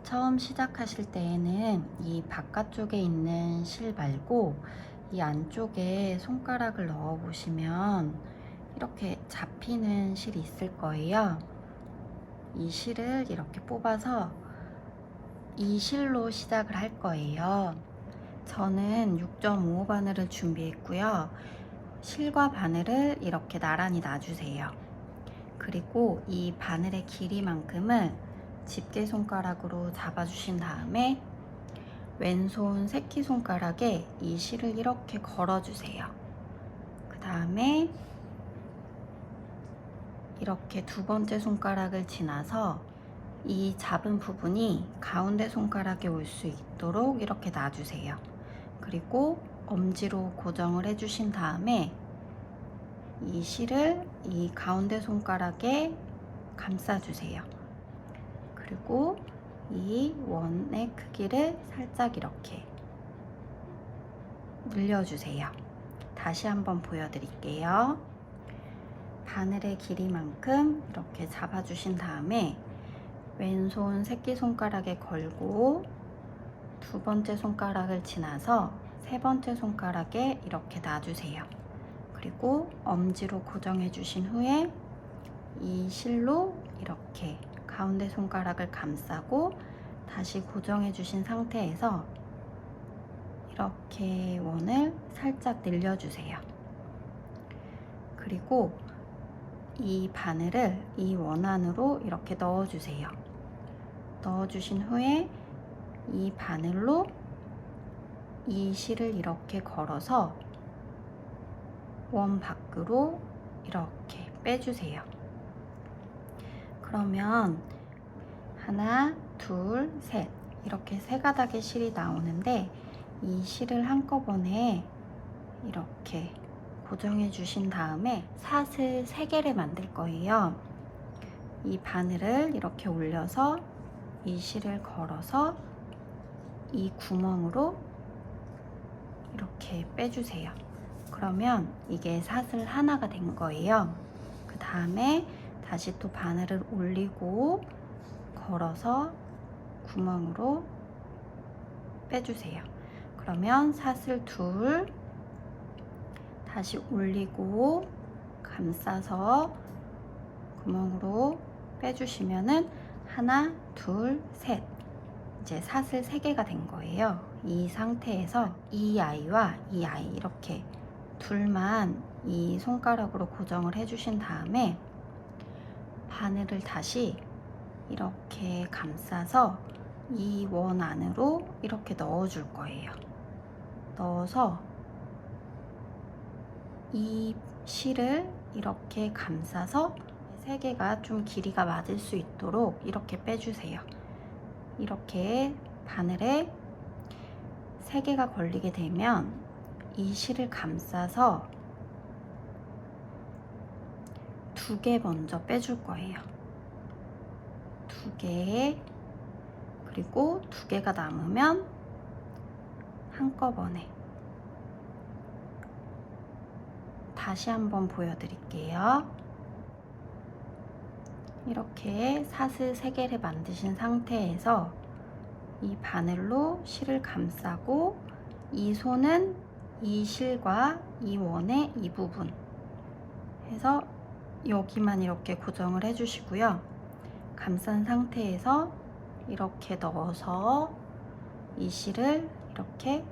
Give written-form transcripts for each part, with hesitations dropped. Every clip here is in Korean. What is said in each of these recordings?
처음 시작하실 때에는 이 바깥쪽에 있는 실 말고 이 안쪽에 손가락을 넣어 보시면 이렇게 잡히는 실이 있을 거예요. 이 실을 이렇게 뽑아서 이 실로 시작을 할 거예요. 저는 6.5 바늘을 준비했고요. 실과 바늘을 이렇게 나란히 놔주세요. 그리고 이 바늘의 길이만큼을 집게 손가락으로 잡아주신 다음에 왼손 새끼손가락에 이 실을 이렇게 걸어주세요. 그 다음에 이렇게 두 번째 손가락을 지나서 이 잡은 부분이 가운데 손가락에 올 수 있도록 이렇게 놔주세요. 그리고 엄지로 고정을 해주신 다음에 이 실을 이 가운데 손가락에 감싸주세요. 그리고 이 원의 크기를 살짝 이렇게 늘려주세요. 다시 한번 보여드릴게요. 바늘의 길이만큼 이렇게 잡아주신 다음에 왼손 새끼손가락에 걸고 두 번째 손가락을 지나서 세 번째 손가락에 이렇게 놔주세요. 그리고 엄지로 고정해 주신 후에 이 실로 이렇게 가운데 손가락을 감싸고 다시 고정해 주신 상태에서 이렇게 원을 살짝 늘려주세요. 그리고 이 바늘을 이 원 안으로 이렇게 넣어주세요. 넣어주신 후에 이 바늘로 이 실을 이렇게 걸어서 원 밖으로 이렇게 빼주세요. 그러면 하나, 둘, 셋 이렇게 세 가닥의 실이 나오는데 이 실을 한꺼번에 이렇게 고정해 주신 다음에 사슬 3개를 만들 거예요. 이 바늘을 이렇게 올려서 이 실을 걸어서 이 구멍으로 이렇게 빼주세요. 그러면 이게 사슬 하나가 된 거예요. 그 다음에 다시 또 바늘을 올리고 걸어서 구멍으로 빼주세요. 그러면 사슬 둘, 다시 올리고 감싸서 구멍으로 빼주시면은 하나, 둘, 셋 이제 사슬 3개가 된 거예요. 이 상태에서 이 아이와 이 아이 이렇게 둘만 이 손가락으로 고정을 해주신 다음에 바늘을 다시 이렇게 감싸서 이 원 안으로 이렇게 넣어 줄 거예요. 넣어서 이 실을 이렇게 감싸서 3개가 좀 길이가 맞을 수 있도록 이렇게 빼주세요. 이렇게 바늘에 3개가 걸리게 되면 이 실을 감싸서 2개 먼저 빼줄 거예요. 2개, 그리고 2개가 남으면 한꺼번에 다시 한번 보여드릴게요. 이렇게 사슬 3개를 만드신 상태에서 이 바늘로 실을 감싸고 이 손은 이 실과 이 원의 이 부분 해서 여기만 이렇게 고정을 해주시고요. 감싼 상태에서 이렇게 넣어서 이 실을 이렇게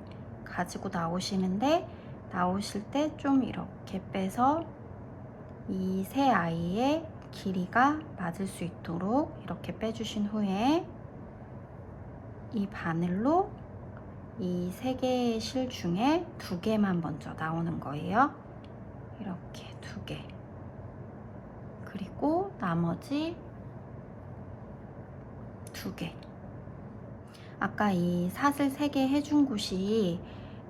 가지고 나오시는데 나오실 때 좀 이렇게 빼서 이 세 아이의 길이가 맞을 수 있도록 이렇게 빼주신 후에 이 바늘로 이 3개의 실 중에 2개만 먼저 나오는 거예요. 이렇게 2개. 그리고 나머지 2개. 아까 이 사슬 3개 해준 곳이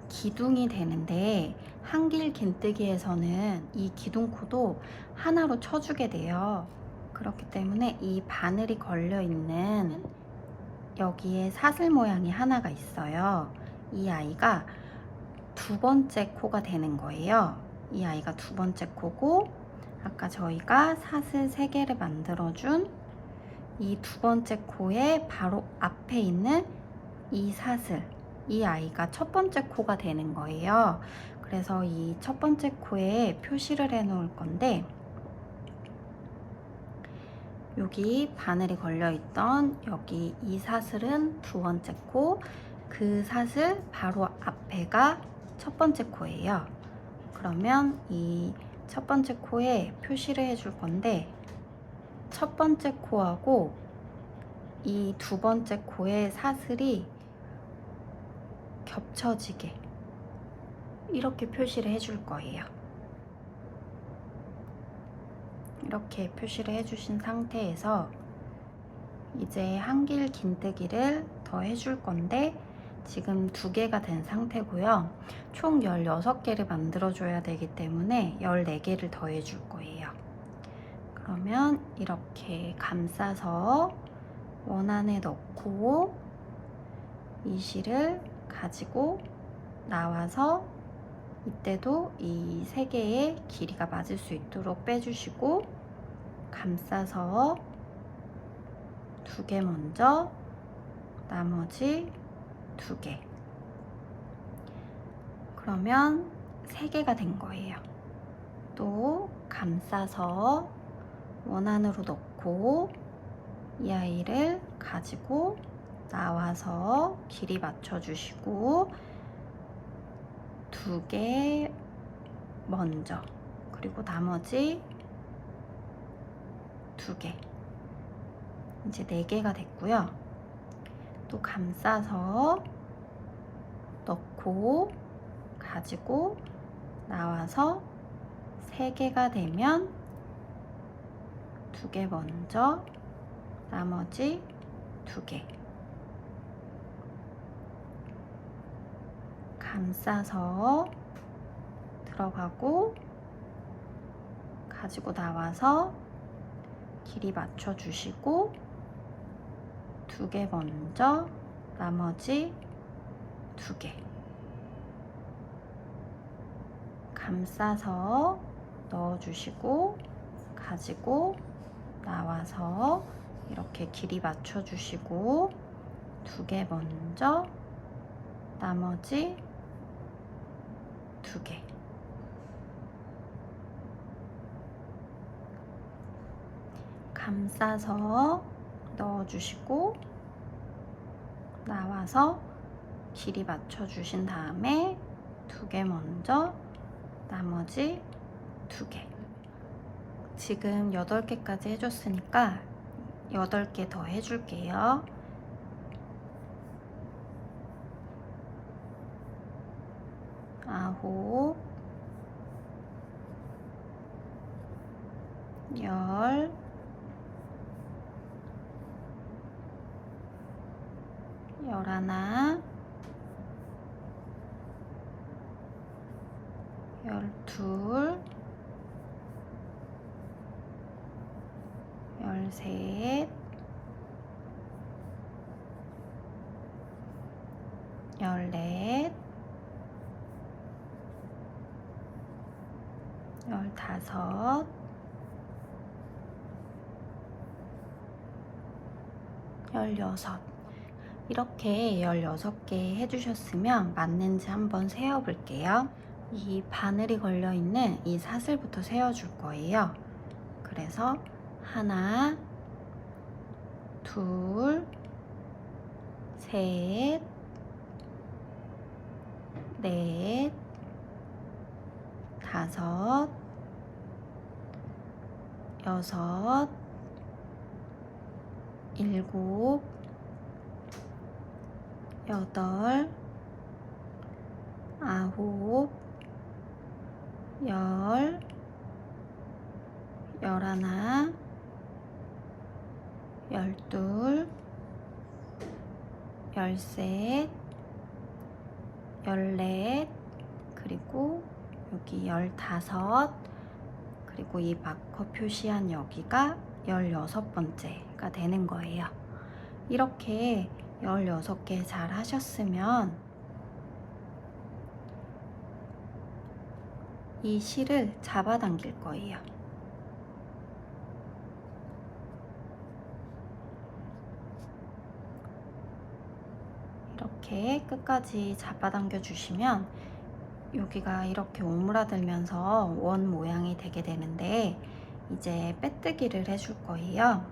기둥이 되는데 한길 긴뜨기에서는 이 기둥코도 하나로 쳐주게 돼요. 그렇기 때문에 이 바늘이 걸려 있는 여기에 사슬 모양이 하나가 있어요. 이 아이가 2번째 코가 되는 거예요. 이 아이가 2번째 코고 아까 저희가 사슬 3개를 만들어준 이 두 번째 코의 바로 앞에 있는 이 사슬, 이 아이가 첫 번째 코가 되는 거예요. 그래서 이 첫 번째 코에 표시를 해 놓을 건데, 여기 바늘이 걸려 있던 여기 이 사슬은 두 번째 코, 그 사슬 바로 앞에가 첫 번째 코예요. 그러면 이 첫 번째 코에 표시를 해줄 건데, 첫 번째 코하고 이 두 번째 코의 사슬이 겹쳐지게 이렇게 표시를 해줄 거예요. 이렇게 표시를 해주신 상태에서 이제 한길 긴뜨기를 더 해줄 건데, 지금 2개가 된 상태고요. 총 16개를 만들어줘야 되기 때문에 14개를 더 해줄 거예요. 그러면 이렇게 감싸서 원 안에 넣고 이 실을 가지고 나와서, 이때도 이 3개의 길이가 맞을 수 있도록 빼주시고, 감싸서 2개 먼저, 나머지 2개. 그러면 3개가 된 거예요. 또 감싸서 원 안으로 넣고 이 아이를 가지고 나와서 길이 맞춰주시고, 2개 먼저, 그리고 나머지 2개. 이제 4개가 됐고요. 또 감싸서 넣고 가지고 나와서 3개가 되면 2개 먼저, 나머지 2개. 감싸서 들어가고 가지고 나와서 길이 맞춰 주시고, 2개 먼저, 나머지 2개. 감싸서 넣어 주시고 가지고 나와서 이렇게 길이 맞춰 주시고, 2개 먼저, 나머지 2개. 감싸서 넣어주시고 나와서 길이 맞춰주신 다음에 2개 먼저, 나머지 2개. 지금 8개까지 해줬으니까 8개 더 해줄게요. 9, 10, 11, 12, 13, 14, 15, 16. 이렇게 16개 해주셨으면 맞는지 한번 세어볼게요. 이 바늘이 걸려있는 이 사슬부터 세어줄 거예요. 그래서 하나, 둘, 셋, 넷, 5, 6, 7, 8, 9, 10, 11, 12, 13, 14, 그리고 여기 15, 그리고 이 마커 표시한 여기가 16번째가 되는 거예요. 이렇게 16개 잘 하셨으면 이 실을 잡아당길 거예요. 이렇게 끝까지 잡아당겨 주시면 여기가 이렇게 오므라들면서 원 모양이 되게 되는데, 이제 빼뜨기를 해줄 거예요.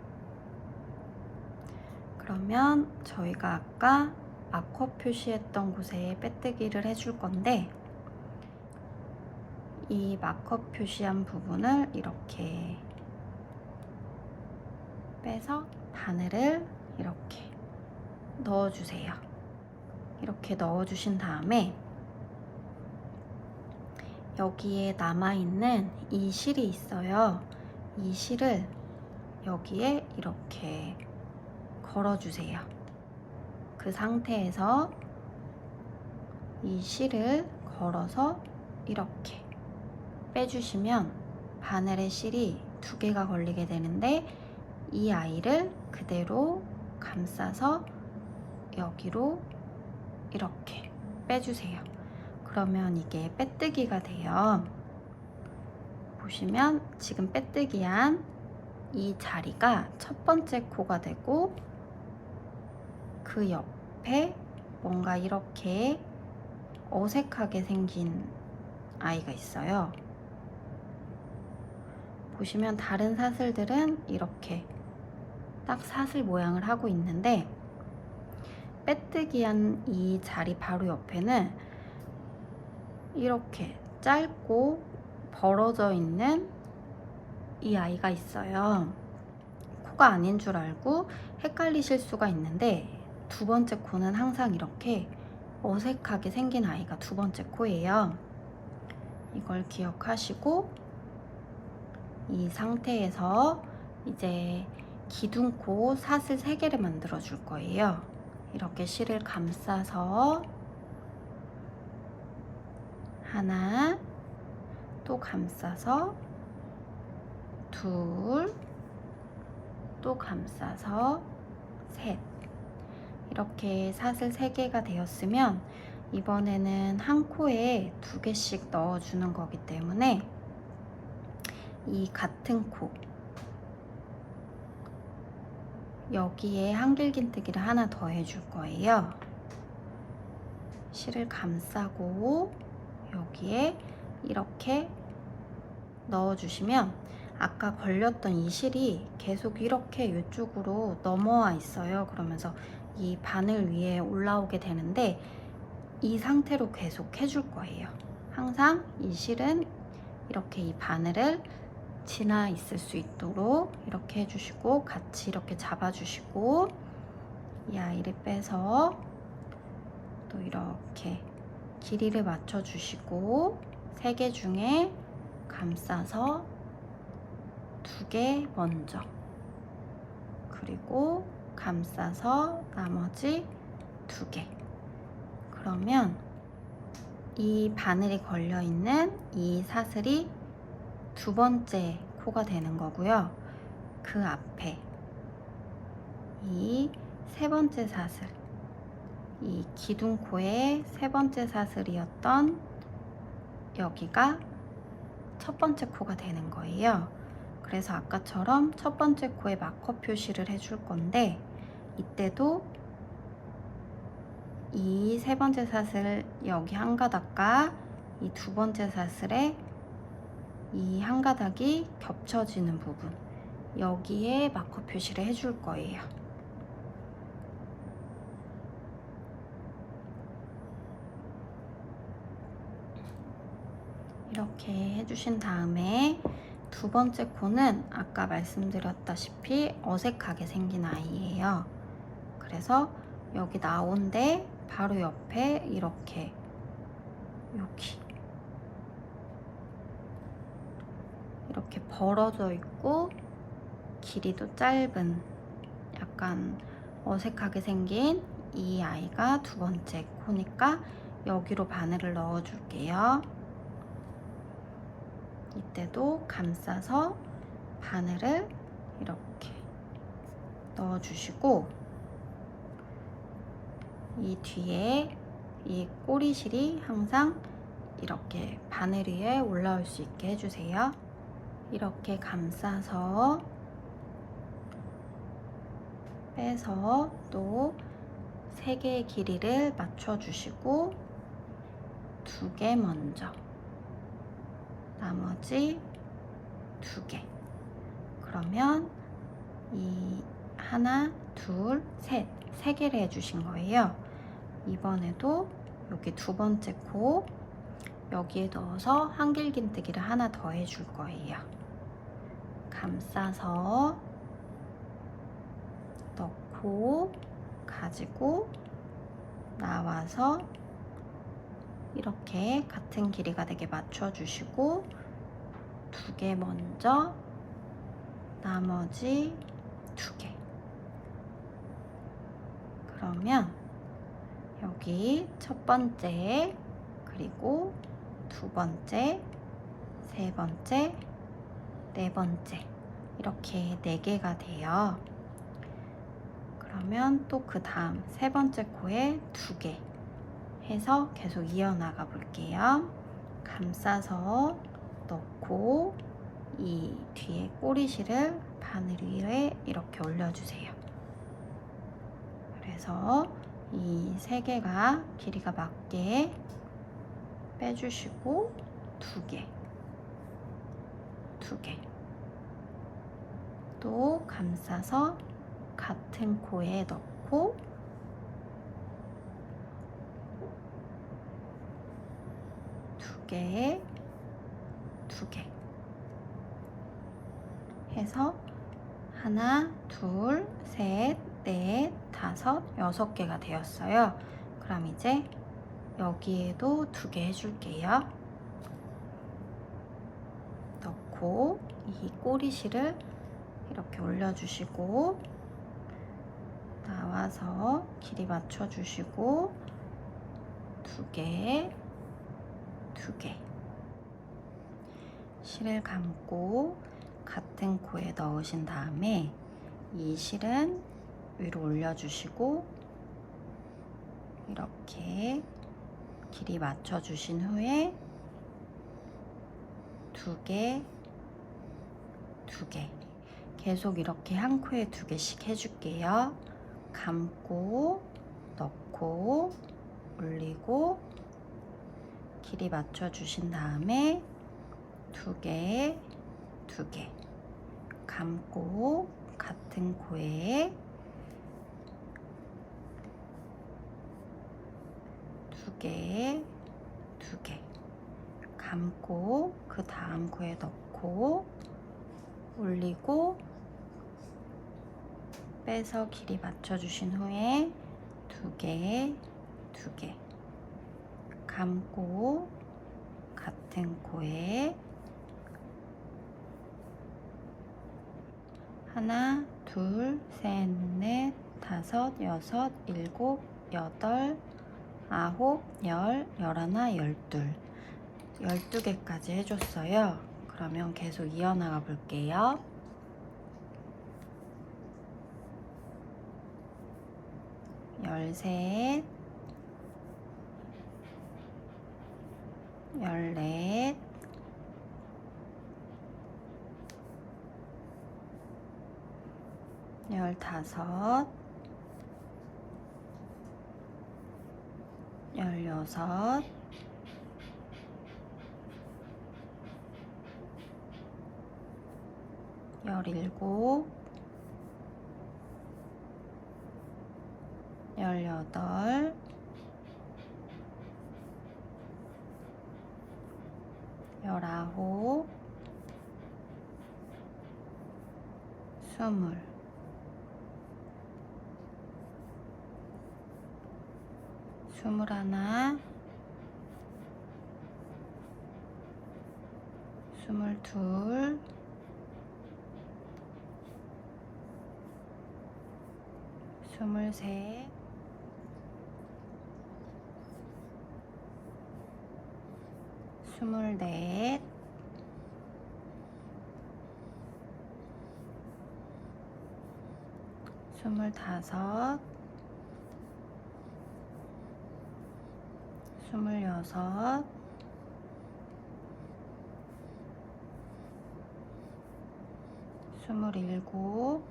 그러면 저희가 아까 마커 표시했던 곳에 빼뜨기를 해줄 건데, 이 마커 표시한 부분을 이렇게 빼서 바늘을 이렇게 넣어주세요. 이렇게 넣어주신 다음에 여기에 남아있는 이 실이 있어요. 이 실을 여기에 이렇게 걸어주세요. 그 상태에서 이 실을 걸어서 이렇게 빼주시면 바늘의 실이 2개가 걸리게 되는데, 이 아이를 그대로 감싸서 여기로 이렇게 빼주세요. 그러면 이게 빼뜨기가 돼요. 보시면 지금 빼뜨기한 이 자리가 첫 번째 코가 되고, 그 옆에 뭔가 이렇게 어색하게 생긴 아이가 있어요. 보시면 다른 사슬들은 이렇게 딱 사슬 모양을 하고 있는데, 빼뜨기한 이 자리 바로 옆에는 이렇게 짧고 벌어져 있는 이 아이가 있어요. 코가 아닌 줄 알고 헷갈리실 수가 있는데, 2번째 코는 항상 이렇게 어색하게 생긴 아이가 2번째 코예요. 이걸 기억하시고 이 상태에서 이제 기둥코 사슬 3개를 만들어 줄 거예요. 이렇게 실을 감싸서 하나, 또 감싸서 둘, 또 감싸서 셋. 이렇게 사슬 3개가 되었으면 이번에는 한 코에 2개씩 넣어주는 거기 때문에 이 같은 코 여기에 한길긴뜨기를 하나 더 해줄 거예요. 실을 감싸고 여기에 이렇게 넣어주시면 아까 걸렸던 이 실이 계속 이렇게 이쪽으로 넘어와 있어요. 그러면서 이 바늘 위에 올라오게 되는데, 이 상태로 계속 해줄 거예요. 항상 이 실은 이렇게 이 바늘을 지나 있을 수 있도록 이렇게 해주시고, 같이 이렇게 잡아주시고, 이 아이를 빼서 또 이렇게 길이를 맞춰주시고, 3개 중에 감싸서 2개 먼저, 그리고 감싸서 나머지 2개. 그러면 이 바늘이 걸려있는 이 사슬이 2번째 코가 되는 거고요. 그 앞에 이 3번째 사슬, 이 기둥코의 3번째 사슬이었던 여기가 첫 번째 코가 되는 거예요. 그래서 아까처럼 첫 번째 코에 마커 표시를 해줄 건데, 이때도 이 3번째 사슬 여기 한 가닥과 이 2번째 사슬에 이 한 가닥이 겹쳐지는 부분, 여기에 마커 표시를 해줄 거예요. 이렇게 해주신 다음에 2번째 코는 아까 말씀드렸다시피 어색하게 생긴 아이예요. 그래서 여기 나온데 바로 옆에 이렇게 여기 이렇게 벌어져 있고 길이도 짧은 약간 어색하게 생긴 이 아이가 2번째 코니까 여기로 바늘을 넣어 줄게요. 이때도 감싸서 바늘을 이렇게 넣어 주시고, 이 뒤에 이 꼬리실이 항상 이렇게 바늘 위에 올라올 수 있게 해주세요. 이렇게 감싸서 빼서 또 3개의 길이를 맞춰주시고 2개 먼저, 나머지 2개. 그러면 이 하나, 둘, 셋, 3개를 해주신 거예요. 이번에도 여기 2번째 코 여기에 넣어서 한길긴뜨기를 하나 더 해줄 거예요. 감싸서 넣고 가지고 나와서 이렇게 같은 길이가 되게 맞춰주시고 2개 먼저, 나머지 2개. 그러면 여기 첫 번째, 그리고 2번째, 3번째, 4번째 이렇게 4개가 돼요. 그러면 또 그 다음 3번째 코에 2개 해서 계속 이어나가 볼게요. 감싸서 넣고 이 뒤에 꼬리실을 바늘 위에 이렇게 올려주세요. 그래서 이 3개가 길이가 맞게 빼주시고 2개, 2개. 또 감싸서 같은 코에 넣고 두 개 해서 하나, 둘, 셋, 넷, 다섯, 6개가 되었어요. 그럼 이제 여기에도 2개 해줄게요. 넣고 이 꼬리실을 이렇게 올려주시고 나와서 길이 맞춰주시고 2개, 2개. 실을 감고 같은 코에 넣으신 다음에 이 실은 위로 올려주시고 이렇게 길이 맞춰주신 후에 2개, 2개. 계속 이렇게 한 코에 2개씩 해줄게요. 감고 넣고 올리고 길이 맞춰주신 다음에 2개, 2개. 감고 같은 코에 2개, 2개. 감고 그 다음 코에 넣고 올리고 빼서 길이 맞춰주신 후에 2개, 2개. 감고 같은 코에 하나, 둘, 셋, 넷, 다섯, 여섯, 일곱, 여덟, 아홉, 열, 열하나, 열둘. 12개까지 해줬어요. 그러면 계속 이어나가 볼게요. 13, 14, 15, 16, 17, 18, 19, 20, 21, 22, 23, 24, 25, 26, 27,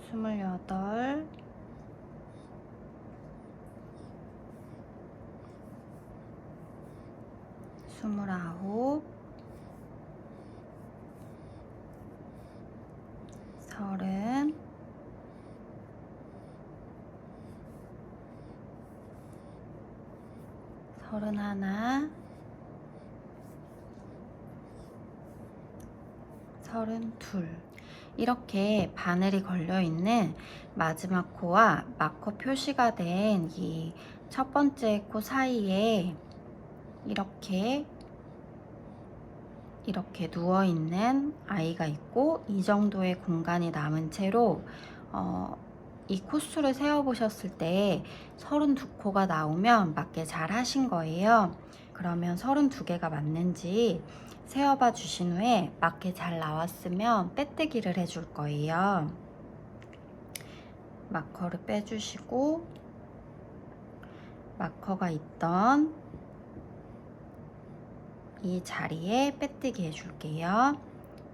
28, 29, 30, 31, 32. 이렇게 바늘이 걸려있는 마지막 코와 마커 표시가 된 이 첫 번째 코 사이에 이렇게 누워있는 아이가 있고, 이 정도의 공간이 남은 채로 이 코수를 세어보셨을 때 32코가 나오면 맞게 잘 하신 거예요. 그러면 32개가 맞는지 세어봐 주신 후에 맞게 잘 나왔으면 빼뜨기를 해줄 거예요. 마커를 빼주시고, 마커가 있던 이 자리에 빼뜨기 해줄게요.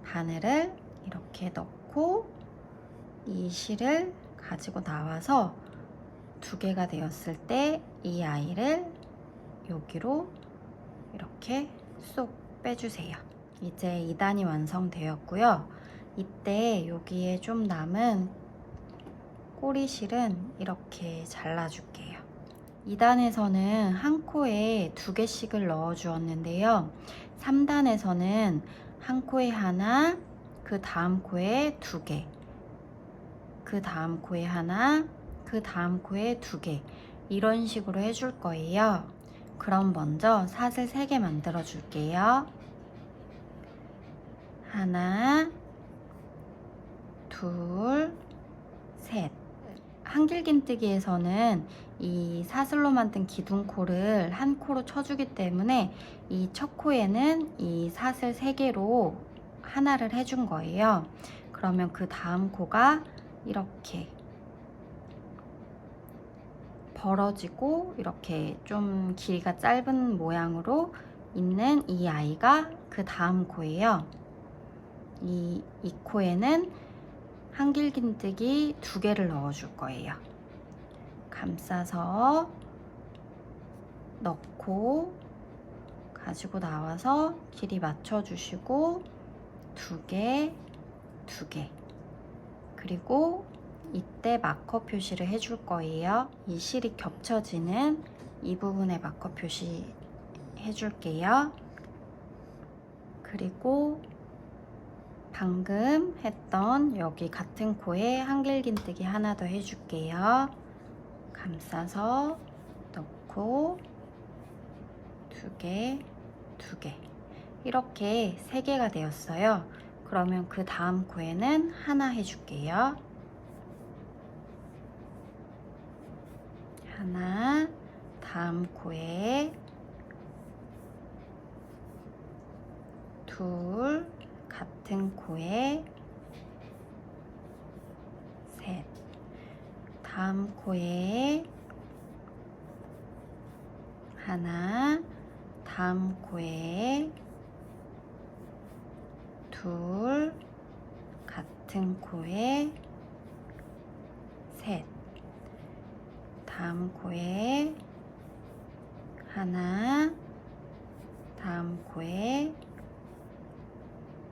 바늘을 이렇게 넣고 이 실을 가지고 나와서 2개가 되었을 때 이 아이를 여기로 이렇게 쏙 빼주세요. 이제 2단이 완성되었고요. 이때 여기에 좀 남은 꼬리실은 이렇게 잘라줄게요. 2단에서는 한 코에 2개씩을 넣어 주었는데요. 3단에서는 한 코에 하나, 그 다음 코에 2개, 그 다음 코에 하나, 그 다음 코에 2개, 이런 식으로 해줄 거예요. 그럼 먼저 사슬 3개 만들어 줄게요. 하나, 둘, 셋. 한길긴뜨기에서는 이 사슬로 만든 기둥코를 한 코로 쳐주기 때문에 이 첫 코에는 이 사슬 3개로 하나를 해준 거예요. 그러면 그 다음 코가 이렇게 벌어지고 이렇게 좀 길이가 짧은 모양으로 있는 이 아이가 그 다음 코예요. 이 코에는 한길긴뜨기 2개를 넣어줄 거예요. 감싸서 넣고 가지고 나와서 길이 맞춰주시고 2개, 2개. 그리고 이때 마커 표시를 해줄 거예요. 이 실이 겹쳐지는 이 부분에 마커 표시 해줄게요. 그리고 방금 했던 여기 같은 코에 한길긴뜨기 하나 더 해줄게요. 감싸서 넣고 2개, 2개. 이렇게 3개가 되었어요. 그러면 그 다음 코에는 하나 해줄게요. 하나, 다음 코에 2, 같은 코에 3, 다음 코에 하나, 다음 코에 2, 같은 코에 3, 다음 코에 하나, 다음 코에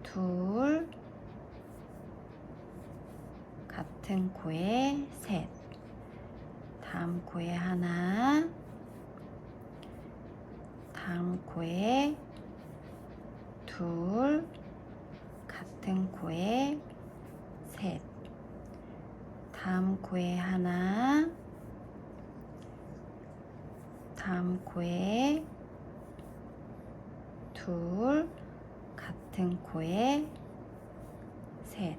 2, 같은 코에 3, 다음 코에 하나, 다음 코에 2, 같은 코에 3, 다음 코에 하나, 다음 코에 2, 같은 코에 3,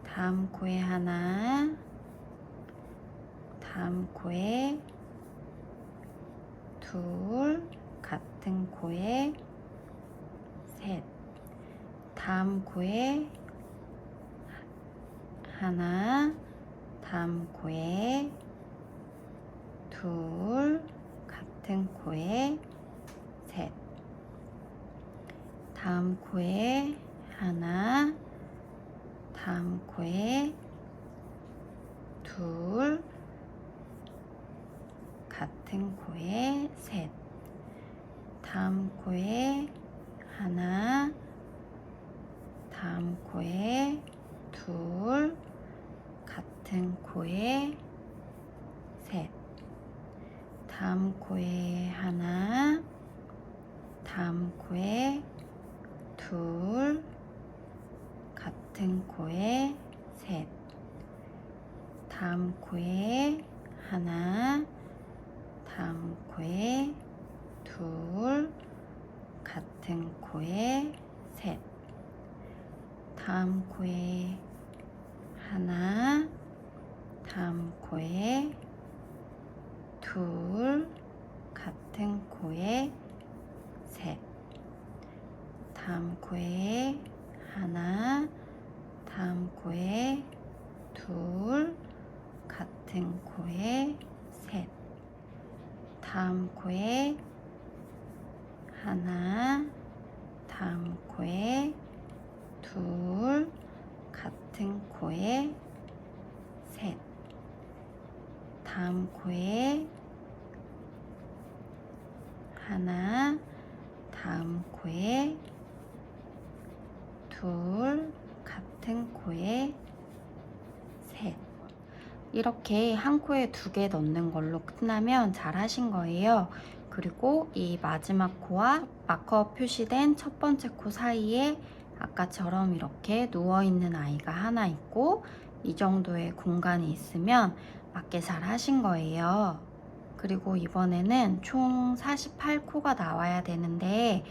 다음 코에 하나, 다음 코에 2, 같은 코에 3, 다음 코에 하나, 다음 코에 2, 같은 코에 3, 다음 코에 하나, 다음 코에 둘, 같은 코에 셋, 다음 코에 하나, 다음 코에 둘, 같은 코에 셋, 다음 코에 하나, 다음 코에 둘, 같은 코에 셋, 다음 코에 하나, 다음 코에 둘, 같은 코에 셋, 다음 코에 하나, 다음 코에 둘, 같은 코에 셋, 다음 코에 하나, 다음 코에 둘, 같은 코에 셋, 다음 코에 하나, 다음 코에 둘, 같은 코에 셋, 다음 코에 하나, 다음 코에 둘, 같은 코에 셋. 이렇게 한 코에 2개 넣는 걸로 끝나면 잘 하신 거예요. 그리고 이 마지막 코와 마커 표시된 첫 번째 코 사이에 아까처럼 이렇게 누워있는 아이가 하나 있고 이 정도의 공간이 있으면 맞게 잘 하신 거예요. 그리고 이번에는 총 48코가 나와야 되는데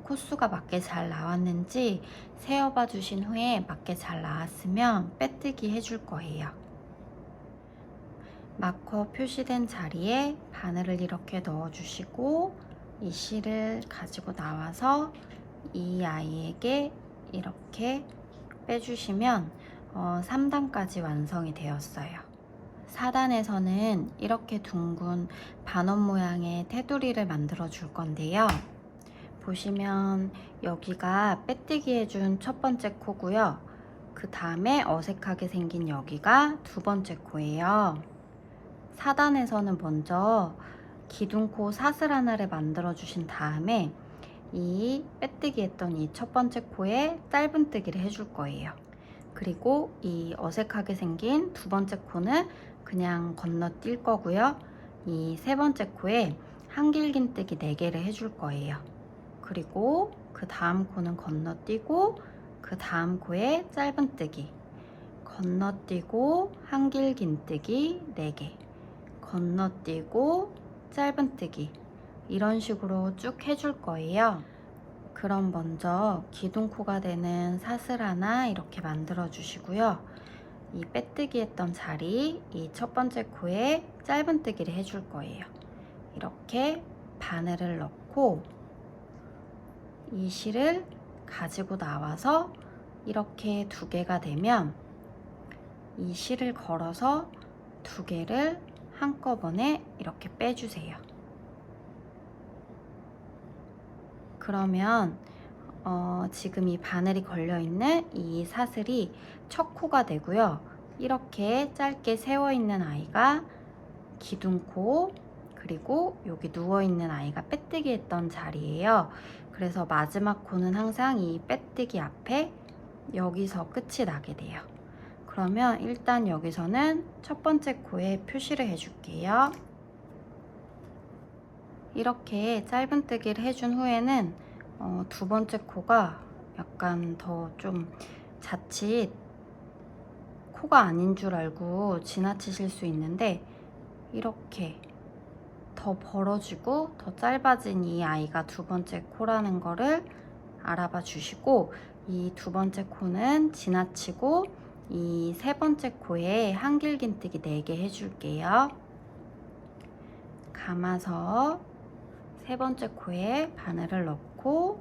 코수가 맞게 잘 나왔는지 세어봐 주신 후에 맞게 잘 나왔으면 빼뜨기 해줄 거예요. 마커 표시된 자리에 바늘을 이렇게 넣어주시고 이 실을 가지고 나와서 이 아이에게 이렇게 빼주시면 3단까지 완성이 되었어요. 4단에서는 이렇게 둥근 반원 모양의 테두리를 만들어 줄 건데요. 보시면 여기가 빼뜨기 해준 첫 번째 코고요. 그 다음에 어색하게 생긴 여기가 두 번째 코예요. 4단에서는 먼저 기둥코 사슬 하나를 만들어 주신 다음에 이 빼뜨기 했던 이 첫 번째 코에 짧은뜨기를 해줄 거예요. 그리고 이 어색하게 생긴 두 번째 코는 그냥 건너뛸 거고요. 이 세 번째 코에 한길긴뜨기 4개를 해줄 거예요. 그리고 그 다음 코는 건너뛰고 그 다음 코에 짧은뜨기, 건너뛰고 한길긴뜨기 4개, 건너뛰고 짧은뜨기, 이런 식으로 쭉 해줄 거예요. 그럼 먼저 기둥코가 되는 사슬 하나 이렇게 만들어 주시고요. 이 빼뜨기 했던 자리, 이 첫 번째 코에 짧은뜨기를 해줄 거예요. 이렇게 바늘을 넣고 이 실을 가지고 나와서 이렇게 2개가 되면 이 실을 걸어서 2개를 한꺼번에 이렇게 빼주세요. 그러면 지금 이 바늘이 걸려있는 이 사슬이 첫 코가 되고요. 이렇게 짧게 세워있는 아이가 기둥코, 그리고 여기 누워있는 아이가 빼뜨기 했던 자리예요. 그래서 마지막 코는 항상 이 빼뜨기 앞에 여기서 끝이 나게 돼요. 그러면 일단 여기서는 첫 번째 코에 표시를 해줄게요. 이렇게 짧은뜨기를 해준 후에는 두 번째 코가 약간 더 좀 자칫 코가 아닌 줄 알고 지나치실 수 있는데 이렇게 더 벌어지고 더 짧아진 이 아이가 두 번째 코라는 거를 알아봐 주시고 이 두 번째 코는 지나치고 이 세 번째 코에 한길긴뜨기 4개 해줄게요. 감아서 세 번째 코에 바늘을 넣고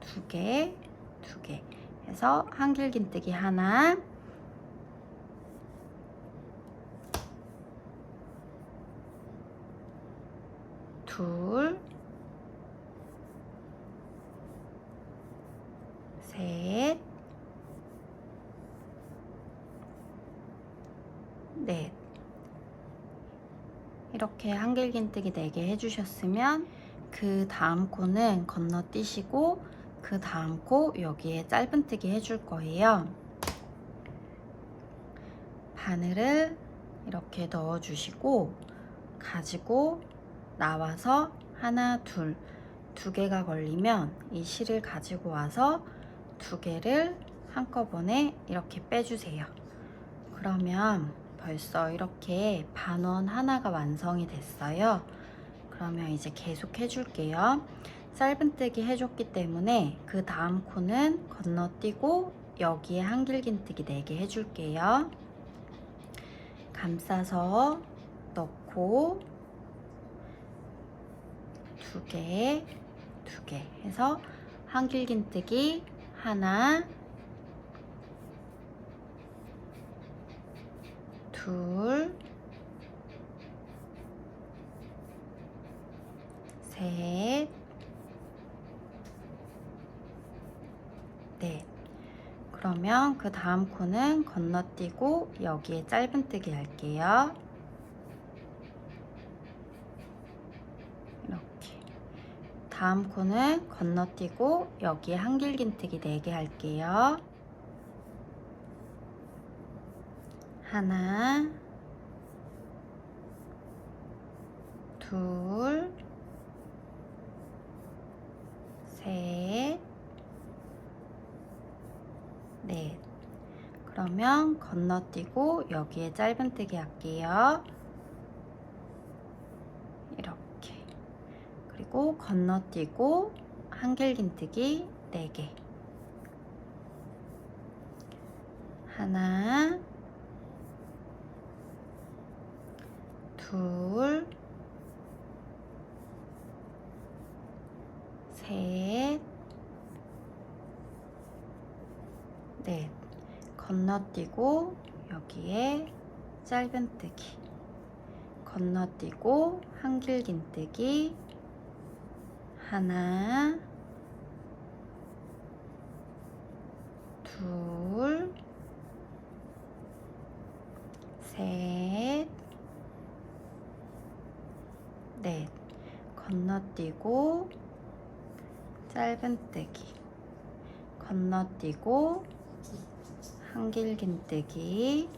2개, 2개 해서 한길긴뜨기 하나, 둘, 셋, 넷. 이렇게 한길긴뜨기 4개 해주셨으면 그 다음 코는 건너뛰시고 그 다음 코 여기에 짧은뜨기 해줄 거예요. 바늘을 이렇게 넣어주시고 가지고 나와서 하나, 둘, 2개가 걸리면 이 실을 가지고 와서 2개를 한꺼번에 이렇게 빼주세요. 그러면 벌써 이렇게 반원 하나가 완성이 됐어요. 그러면 이제 계속 해줄게요. 짧은뜨기 해줬기 때문에 그 다음 코는 건너뛰고 여기에 한길긴뜨기 4개 해줄게요. 감싸서 넣고 2개, 2개 해서 한길긴뜨기 하나, 둘, 셋, 넷. 그러면 그 다음 코는 건너뛰고 여기에 짧은뜨기 할게요. 이렇게. 다음 코는 건너뛰고 여기에 한길긴뜨기 4개 할게요. 하나, 둘, 셋, 넷. 그러면 건너뛰고 여기에 짧은뜨기 할게요. 이렇게. 그리고 건너뛰고 한길긴뜨기 4개. 하나, 둘, 셋, 넷. 건너뛰고 여기에 짧은뜨기. 건너뛰고 한길긴뜨기 하나, 둘, 셋, 넷. 건너뛰고 짧은뜨기. 건너뛰고 한길긴뜨기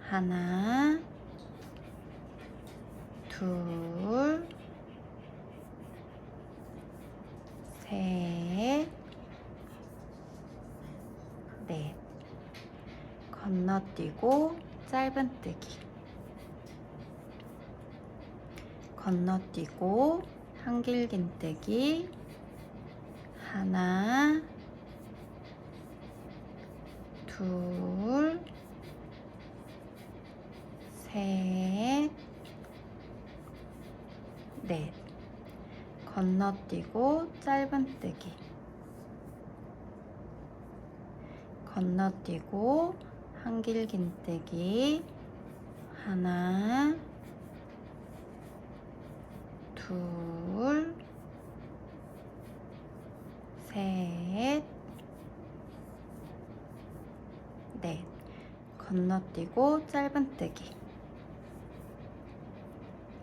하나, 둘, 셋, 넷. 건너뛰고 짧은뜨기. 건너뛰고 한길긴뜨기 하나, 둘, 셋, 넷. 건너뛰고 짧은뜨기. 건너뛰고 한길긴뜨기 하나, 둘, 셋, 넷. 건너뛰고 짧은뜨기.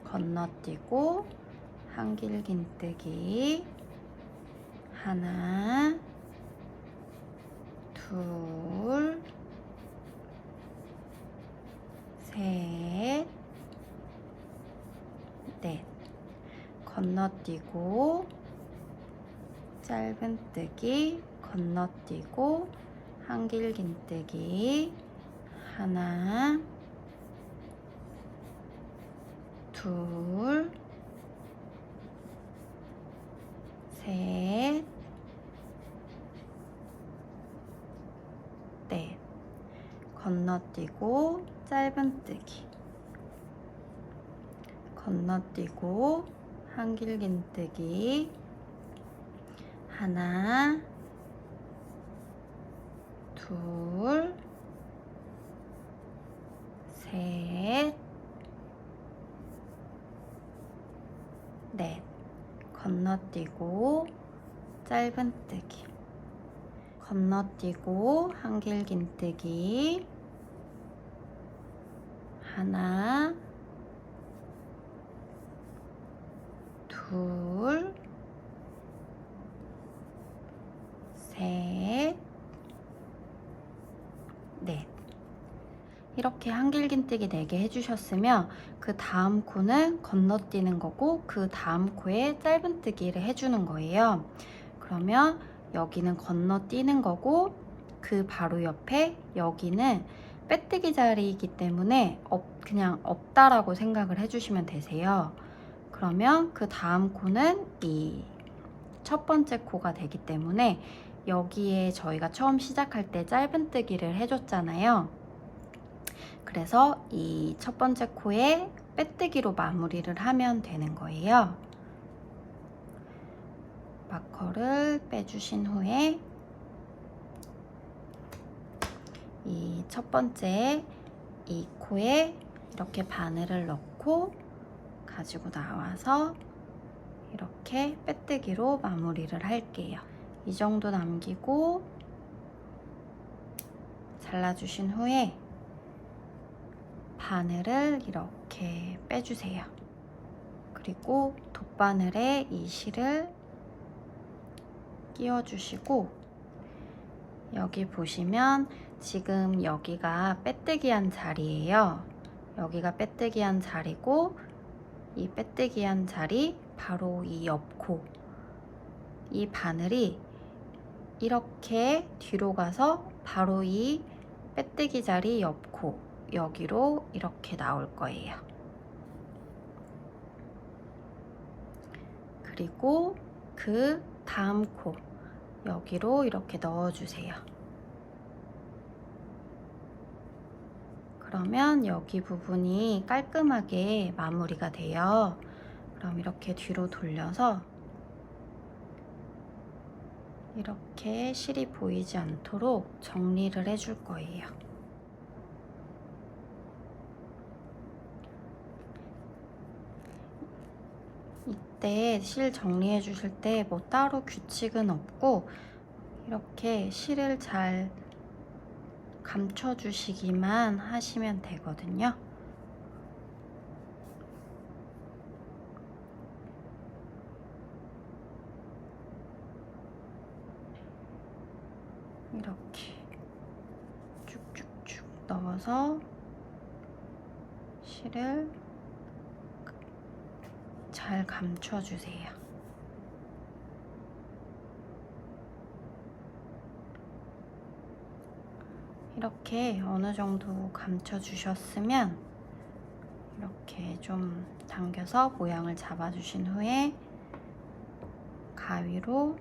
건너뛰고 한길긴뜨기 하나, 둘, 셋, 넷. 건너뛰고 짧은뜨기. 건너뛰고 한길긴뜨기 하나, 둘, 셋, 넷. 건너뛰고 짧은뜨기. 건너뛰고 한길긴뜨기 하나, 둘, 셋, 넷. 건너뛰고 짧은뜨기. 건너뛰고 한길긴뜨기 하나, 둘, 셋, 넷. 이렇게 한길긴뜨기 4개 해주셨으면 그 다음 코는 건너뛰는 거고 그 다음 코에 짧은뜨기를 해주는 거예요. 그러면 여기는 건너뛰는 거고 그 바로 옆에 여기는 빼뜨기 자리이기 때문에 그냥 없다라고 생각을 해주시면 되세요. 그러면 그 다음 코는 이 첫 번째 코가 되기 때문에 여기에 저희가 처음 시작할 때 짧은뜨기를 해줬잖아요. 그래서 이 첫 번째 코에 빼뜨기로 마무리를 하면 되는 거예요. 마커를 빼주신 후에 이 첫 번째 이 코에 이렇게 바늘을 넣고 가지고 나와서 이렇게 빼뜨기로 마무리를 할게요. 이 정도 남기고 잘라주신 후에 바늘을 이렇게 빼주세요. 그리고 돗바늘에 이 실을 끼워주시고 여기 보시면 지금 여기가 빼뜨기한 자리예요. 여기가 빼뜨기한 자리고 이 빼뜨기한 자리 바로 이 옆코 이 바늘이 이렇게 뒤로 가서 바로 이 빼뜨기 자리 옆코 여기로 이렇게 나올 거예요. 그리고 그 다음 코 여기로 이렇게 넣어주세요. 그러면 여기 부분이 깔끔하게 마무리가 돼요. 그럼 이렇게 뒤로 돌려서 이렇게 실이 보이지 않도록 정리를 해줄 거예요. 이때 실 정리해 주실 때 뭐 따로 규칙은 없고 이렇게 실을 잘 감춰 주시기만 하시면 되거든요. 이렇게 쭉쭉쭉 넣어서 실을 잘 감춰주세요. 이렇게 어느 정도 감춰주셨으면 이렇게 좀 당겨서 모양을 잡아주신 후에 가위로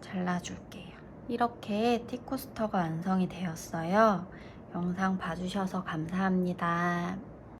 잘라줄게요. 이렇게 티코스터가 완성이 되었어요. 영상 봐주셔서 감사합니다.